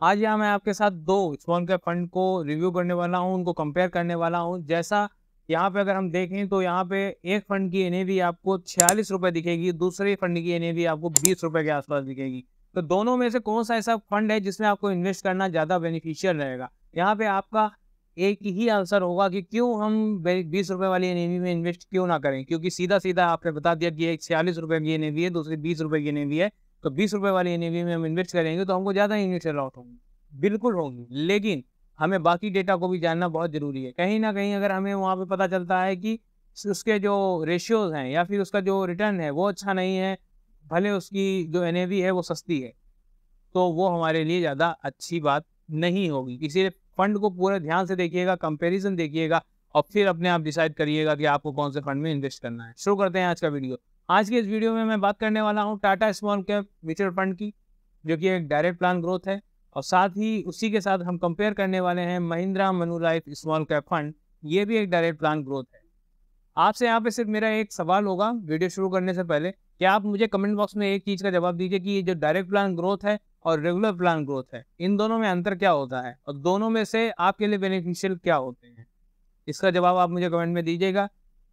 आज यहाँ मैं आपके साथ दो स्मॉल कैप फंड को रिव्यू करने वाला हूँ, उनको कंपेयर करने वाला हूँ। जैसा यहाँ पे अगर हम देखें तो यहाँ पे एक फंड की एनएवी आपको 46 रुपये दिखेगी, दूसरे फंड की एनएवी आपको 20 रुपये के आसपास दिखेगी। तो दोनों में से कौन सा ऐसा फंड है जिसमें आपको इन्वेस्ट करना ज़्यादा बेनिफिशियल रहेगा? यहाँ पे आपका एक ही आंसर होगा कि क्यों हम 20 रुपये वाली एनएवी में इन्वेस्ट क्यों ना करें, क्योंकि सीधा-सीधा आपने बता दिया कि एक 46 रुपये की एनएवी है, दूसरी 20 रुपये की एनएवी है। तो 20 रुपये वाली एनएवी में हम इन्वेस्ट करेंगे तो हमको ज़्यादा इनिशियल लॉस होंगी, बिल्कुल होंगी। लेकिन हमें बाकी डेटा को भी जानना बहुत ज़रूरी है। कहीं न कहीं अगर हमें वहाँ पे पता चलता है कि उसके जो रेशियोज़ हैं या फिर उसका जो रिटर्न है वो अच्छा नहीं है, भले उसकी जो एनएवी है वो सस्ती है, तो वो हमारे लिए ज़्यादा अच्छी बात नहीं होगी। इसीलिए फंड को पूरे ध्यान से देखिएगा, कंपैरिज़न देखिएगा और फिर अपने आप डिसाइड करिएगा कि आपको कौन से फंड में इन्वेस्ट करना है। शुरू करते हैं आज का वीडियो। आज के इस वीडियो में मैं बात करने वाला हूँ Tata small cap mutual fund की, जो कि एक डायरेक्ट प्लान ग्रोथ है, और साथ ही उसी के साथ हम कंपेयर करने वाले हैं Mahindra Manulife small cap fund. ये भी एक डायरेक्ट प्लान ग्रोथ है। आपसे यहाँ पे सिर्फ मेरा एक सवाल होगा वीडियो शुरू करने से पहले कि आप मुझे कमेंट बॉक्स में एक चीज़ का जवाब दीजिए कि ये जो डायरेक्ट प्लान ग्रोथ है और रेगुलर प्लान ग्रोथ है, इन दोनों में अंतर क्या होता है और दोनों में से आपके लिए बेनिफिशियल क्या होते हैं? इसका जवाब आप मुझे कमेंट में दीजिएगा।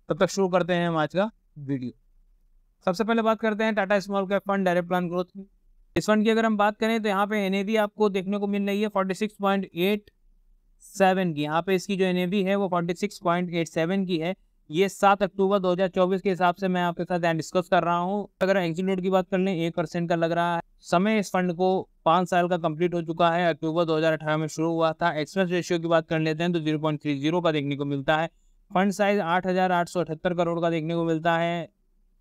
तब तक शुरू करते हैं हम आज का वीडियो। सबसे पहले बात करते हैं Tata small cap fund direct plan growth की। इस फंड की अगर हम बात करें तो यहाँ पे एनएवी आपको देखने को मिल रही है 46.87 की। यहाँ पे इसकी जो एनएवी है वो 46.87 की है। ये 7 अक्टूबर 2024 के हिसाब से मैं आपके साथ यहाँ डिस्कस कर रहा हूँ। अगर एग्जिट रेट की बात कर लें 1% का लग रहा है। समय इस फंड को 5 साल का कंप्लीट हो चुका है। अक्टूबर 2018 में शुरू हुआ था। एक्सपेंस रेशियो की बात कर लेते हैं तो 0.30 का देखने को मिलता है। फंड साइज 8,878 करोड़ का देखने को मिलता है।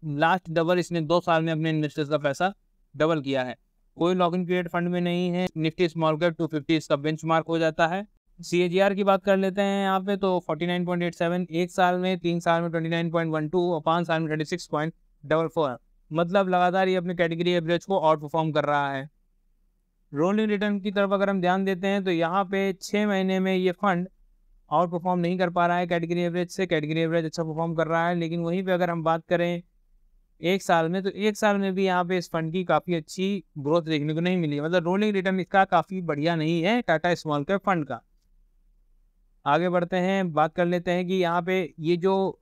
लास्ट डबल इसने 2 साल में अपने इन्वेस्टर्स का पैसा डबल किया है। कोई लॉक इन पीरियड फंड में नहीं है। निफ्टी स्मॉल कैप 250 इसका बेंचमार्क हो जाता है। सीएजीआर की बात कर लेते हैं यहाँ पे तो 49.87, 1 साल में, 3 साल में 29.12 और 5 साल में 36.44। मतलब लगातार ये अपनी कैटेगरी एवरेज को आउट परफॉर्म कर रहा है। रोलिंग रिटर्न की तरफ अगर हम ध्यान देते हैं तो यहाँ पे 6 महीने में ये फंड आउट परफॉर्म नहीं कर पा रहा है कैटेगरी एवरेज से। कैटेगरी एवरेज अच्छा परफॉर्म कर रहा है, लेकिन वहीं पे अगर हम बात करें 1 साल में तो 1 साल में भी यहाँ पे इस फंड की काफ़ी अच्छी ग्रोथ देखने को नहीं मिली। मतलब रोलिंग रिटर्न इसका काफ़ी बढ़िया नहीं है टाटा स्मॉल कैप फंड का। आगे बढ़ते हैं, बात कर लेते हैं कि यहाँ पे ये जो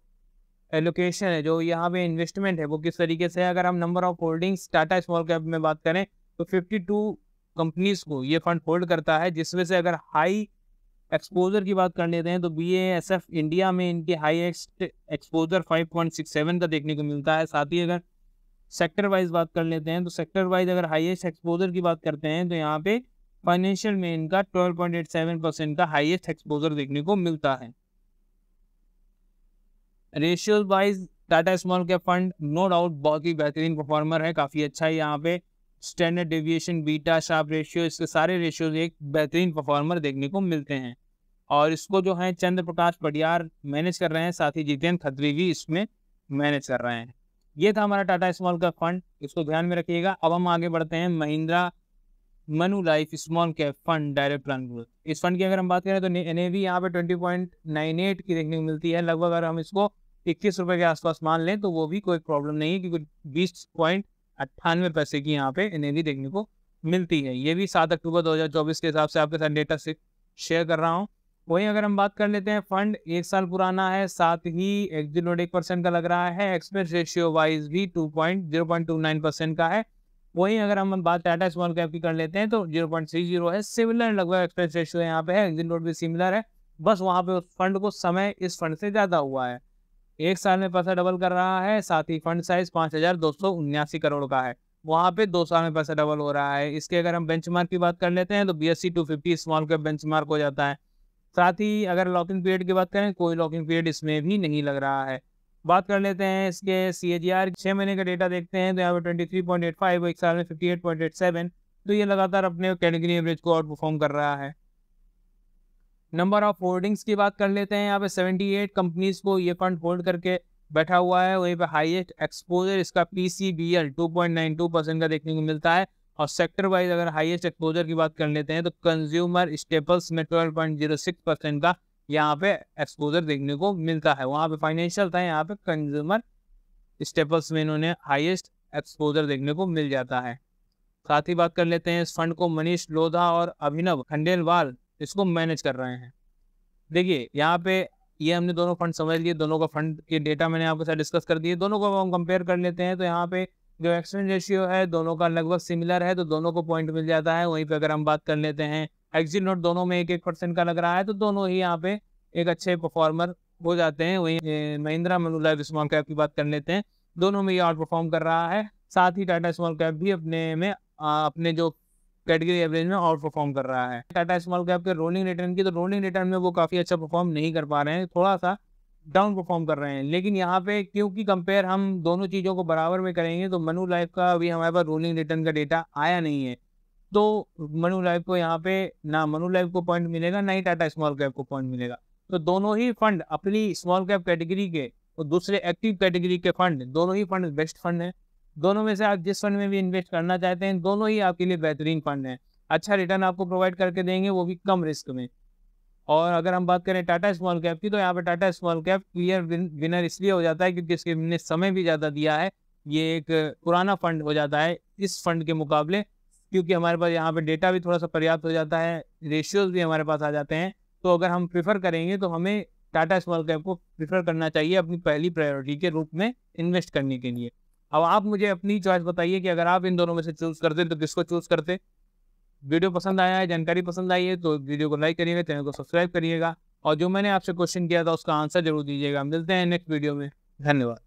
एलोकेशन है, जो यहाँ पे इन्वेस्टमेंट है वो किस तरीके से है। अगर हम number of holdings Tata small cap में बात करें तो 52 कंपनीज को ये फंड होल्ड करता है, जिसमें से अगर हाई एक्सपोजर की बात कर लेते हैं तो BASF इंडिया में इनकी हाईएस्ट एक्सपोजर 5.67 का देखने को मिलता है। साथ ही अगर सेक्टर वाइज बात कर लेते हैं तो सेक्टर वाइज अगर हाईएस्ट एक्सपोजर की बात करते हैं तो यहाँ पे फाइनेंशियल में इनका 12.87% का हाईएस्ट एक्सपोजर देखने को मिलता है। Ratios wise Tata small cap fund no doubt बहुत ही बेहतरीन परफॉर्मर है, काफ़ी अच्छा है। यहाँ पे standard deviation, beta, Sharpe ratio, इसके सारे रेशियोज एक बेहतरीन परफॉर्मर देखने को मिलते हैं। और इसको जो है चंद्र प्रकाश पटियार मैनेज कर रहे हैं, साथ ही जितेंद्र खत्री भी इसमें मैनेज कर रहे हैं। ये था हमारा टाटा स्मॉल कैप फंड, इसको ध्यान में रखिएगा। अब हम आगे बढ़ते हैं Mahindra Manulife small cap fund direct plan growth. इस फंड की अगर हम बात करें तो एनएवी यहाँ पे 20.98 की देखने को मिलती है। लगभग अगर हम इसको 21 रुपये के आसपास मान लें तो वो भी कोई प्रॉब्लम नहीं है, क्योंकि 20.98 पैसे की यहाँ पे एनएवी देखने को मिलती है। ये भी 7 अक्टूबर 2024 के हिसाब से आपके साथ डेटा से शेयर कर रहा हूँ। वहीं अगर हम बात कर लेते हैं, फंड 1 साल पुराना है, साथ ही एग्जिट रेट 1% का लग रहा है। एक्सपेंस रेशियो वाइज भी 0.29% का है। वहीं अगर हम बात टाटा स्मॉल कैप की कर लेते हैं तो 0.30 है। सिमिलर लगभग एक्सपेंस रेशियो यहाँ पे है, एग्जिट रेट भी सिमिलर है। बस वहाँ पे उस फंड को समय इस फंड से ज़्यादा हुआ है। 1 साल में पैसा डबल कर रहा है, साथ ही फंड साइज 5,279 करोड़ का है। वहाँ पे 2 साल में पैसा डबल हो रहा है। इसके अगर हम बेंचमार्क की बात कर लेते हैं तो BSE 250 स्मॉल कैप बेंचमार्क हो जाता है। साथ ही अगर लॉकिंग पीरियड की बात करें, कोई लॉकिंग पीरियड इसमें भी नहीं लग रहा है। बात कर लेते हैं इसके CAGR 6 महीने का डेटा देखते हैं तो यहाँ पे 23.85, 1 साल में 58.87। तो ये लगातार अपने कैटेगरी एवरेज को आउट परफॉर्म कर रहा है। नंबर ऑफ होल्डिंग्स की बात कर लेते हैं, यहाँ पे 78 कंपनीज को ये फंड होल्ड करके बैठा हुआ है। वहीं पे हाईएस्ट एक्सपोजर इसका PCBL 2.92% का देखने को मिलता है। और सेक्टर वाइज अगर हाईएस्ट एक्सपोजर की बात कर लेते हैं तो कंज्यूमर स्टेपल्स में 12.06% का यहाँ पे एक्सपोजर देखने को मिलता है। वहाँ पे फाइनेंशियल था, यहाँ पे कंज्यूमर स्टेपल्स में इन्होंने हाईएस्ट एक्सपोजर देखने को मिल जाता है। साथ ही बात कर लेते हैं इस फंड को मनीष लोधा और अभिनव खंडेलवाल इसको मैनेज कर रहे हैं। देखिए यहाँ पे ये हमने दोनों फंड समझ लिए, दोनों का फंड के डेटा मैंने आपके साथ डिस्कस कर दिए। दोनों को हम कंपेयर कर लेते हैं तो यहाँ पे जो एक्सचेंज रेशियो है दोनों का लगभग सिमिलर है, तो दोनों को पॉइंट मिल जाता है। वहीं पे अगर हम बात कर लेते हैं एग्जिट नोट दोनों में 1-1% का लग रहा है, तो दोनों ही यहाँ पे एक अच्छे परफॉर्मर हो जाते हैं। वहीं महिंद्रा मनुलाइफ स्मॉल कैप की बात कर लेते हैं, दोनों में ये आउट परफॉर्म कर रहा है। साथ ही टाटा स्मॉल कैप भी अपने जो कैटेगरी एवरेज में आउट परफॉर्म कर रहा है। टाटा स्मॉल कैप के रोलिंग रिटर्न की, तो रोलिंग रिटर्न में वो काफ़ी अच्छा परफॉर्म नहीं कर पा रहे हैं, थोड़ा सा डाउन परफॉर्म कर रहे हैं। लेकिन यहाँ पे क्योंकि कंपेयर हम दोनों चीज़ों को बराबर में करेंगे, तो मनु लाइफ का अभी हमारे पास रोलिंग रिटर्न का डेटा आया नहीं है, तो मनु लाइफ को यहाँ पे ना मनु लाइफ को पॉइंट मिलेगा, ना ही टाटा स्मॉल कैप को पॉइंट मिलेगा। तो दोनों ही फंड अपनी स्मॉल कैप कैटेगरी के और दूसरे एक्टिव कैटेगरी के फंड, दोनों ही फंड बेस्ट फंड हैं। दोनों में से आप जिस फंड में भी इन्वेस्ट करना चाहते हैं, दोनों ही आपके लिए बेहतरीन फंड हैं, अच्छा रिटर्न आपको प्रोवाइड करके देंगे, वो भी कम रिस्क में। और अगर हम बात करें टाटा स्मॉल कैप की, तो यहाँ पे Tata small cap clear winner इसलिए हो जाता है क्योंकि इसने समय भी ज़्यादा दिया है। ये एक पुराना फंड हो जाता है इस फंड के मुकाबले, क्योंकि हमारे पास यहाँ पे डेटा भी थोड़ा सा पर्याप्त हो जाता है, रेशियोज भी हमारे पास आ जाते हैं। तो अगर हम प्रेफर करेंगे तो हमें टाटा स्मॉल कैप को प्रेफर करना चाहिए अपनी पहली प्रायोरिटी के रूप में इन्वेस्ट करने के लिए। अब आप मुझे अपनी चॉइस बताइए कि अगर आप इन दोनों में से चूज़ करते तो किसको चूज़ करते। वीडियो पसंद आया है, जानकारी पसंद आई है तो वीडियो को लाइक करिएगा, चैनल को सब्सक्राइब करिएगा, और जो मैंने आपसे क्वेश्चन किया था उसका आंसर जरूर दीजिएगा। मिलते हैं नेक्स्ट वीडियो में, धन्यवाद।